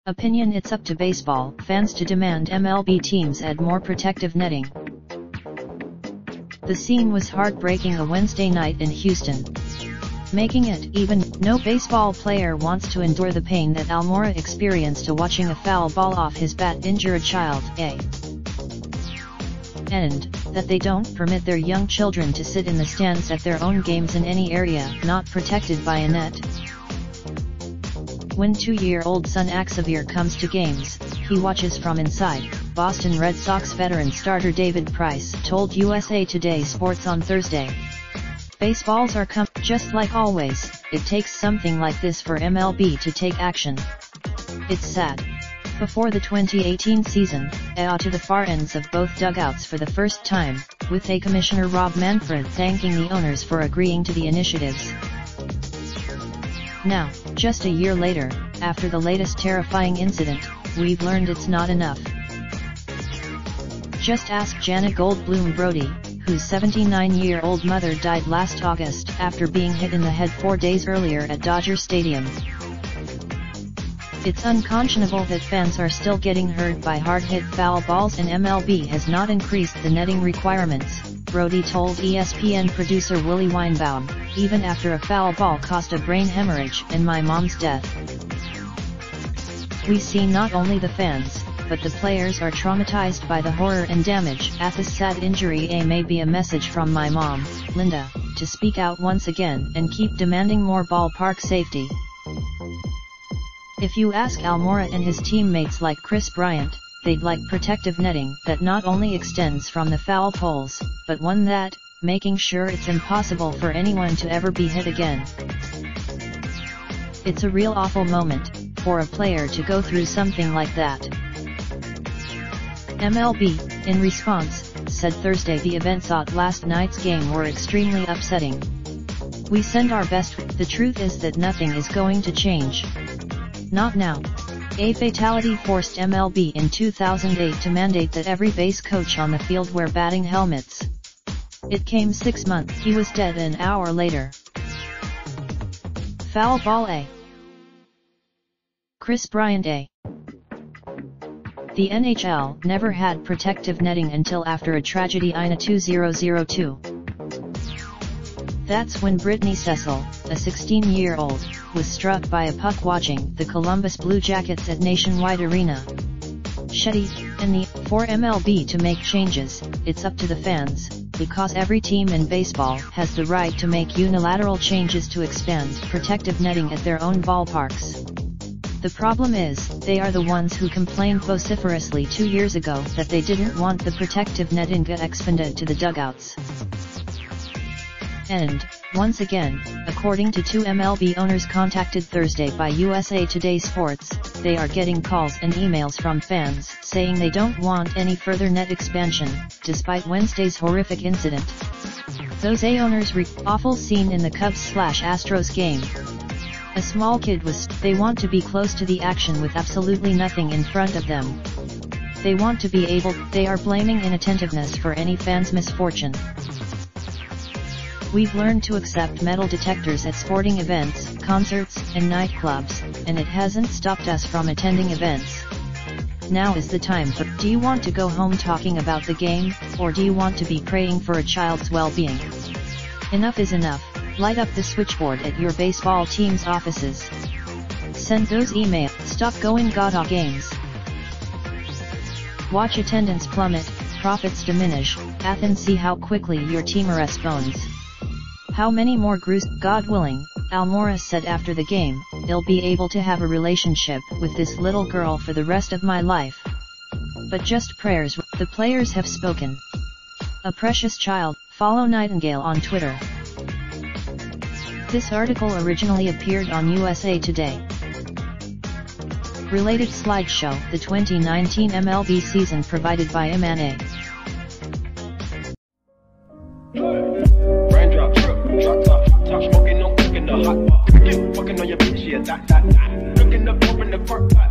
Opinion: it's up to baseball fans to demand MLB teams add more protective netting. The scene was heartbreaking a Wednesday night in Houston. Making it even, no baseball player wants to endure the pain that Almora experienced watching a foul ball off his bat injure a child, and that they don't permit their young children to sit in the stands at their own games in any area not protected by a net. When 2-year-old son Xavier comes to games, he watches from inside, Boston Red Sox veteran starter David Price told USA Today Sports on Thursday. Baseballs are just like always, it takes something like this for MLB to take action. It's sad. Before the 2018 season, to the far ends of both dugouts for the first time, with A Commissioner Rob Manfred thanking the owners for agreeing to the initiatives. Now, just a year later, after the latest terrifying incident, we've learned it's not enough. Just ask Janet Goldblum Brody, whose 79-year-old mother died last August after being hit in the head 4 days earlier at Dodger Stadium. It's unconscionable that fans are still getting hurt by hard-hit foul balls, and MLB has not increased the netting requirements, Brody told ESPN producer Willie Weinbaum, even after a foul ball caused a brain hemorrhage and my mom's death. We see not only the fans, but the players are traumatized by the horror and damage at this sad injury. May be a message from my mom, Linda, to speak out once again and keep demanding more ballpark safety. If you ask Almora and his teammates like Chris Bryant, they'd like protective netting that not only extends from the foul poles, but one that, making sure it's impossible for anyone to ever be hit again. It's a real awful moment, for a player to go through something like that. MLB, in response, said Thursday the events at last night's game were extremely upsetting. We send our best. The truth is that nothing is going to change. Not now. A fatality forced MLB in 2008 to mandate that every base coach on the field wear batting helmets. It came 6 months. He was dead an hour later. Foul ball. Chris Bryant. The NHL never had protective netting until after a tragedy in 2002. That's when Brittany Cecil, a 16-year-old, was struck by a puck watching the Columbus Blue Jackets at Nationwide Arena. Shetty, and for MLB to make changes, it's up to the fans, because every team in baseball has the right to make unilateral changes to expand protective netting at their own ballparks. The problem is, they are the ones who complained vociferously 2 years ago that they didn't want the protective netting expanded to the dugouts. And, once again, according to 2 MLB owners contacted Thursday by USA Today Sports, they are getting calls and emails from fans saying they don't want any further net expansion, despite Wednesday's horrific incident. Those owners awful scene in the Cubs/Astros game. A small kid they want to be close to the action with absolutely nothing in front of them. They want to be they are blaming inattentiveness for any fan's misfortune. We've learned to accept metal detectors at sporting events, concerts, and nightclubs, and it hasn't stopped us from attending events. Now is the time do you want to go home talking about the game, or do you want to be praying for a child's well-being? Enough is enough. Light up the switchboard at your baseball team's offices. Send those emails. Stop going gaga games. Watch attendance plummet, profits diminish, and see how quickly your team responds. How many more God willing, Almora said after the game, I'll be able to have a relationship with this little girl for the rest of my life. But just prayers. The players have spoken. A precious child. Follow Nightingale on Twitter. This article originally appeared on USA Today. Related slideshow, the 2019 MLB season provided by M&A. Raindrop, drop top, top smoking, no cooking the hot pot. Fucking on your bitch, yeah, that. Looking up in the park.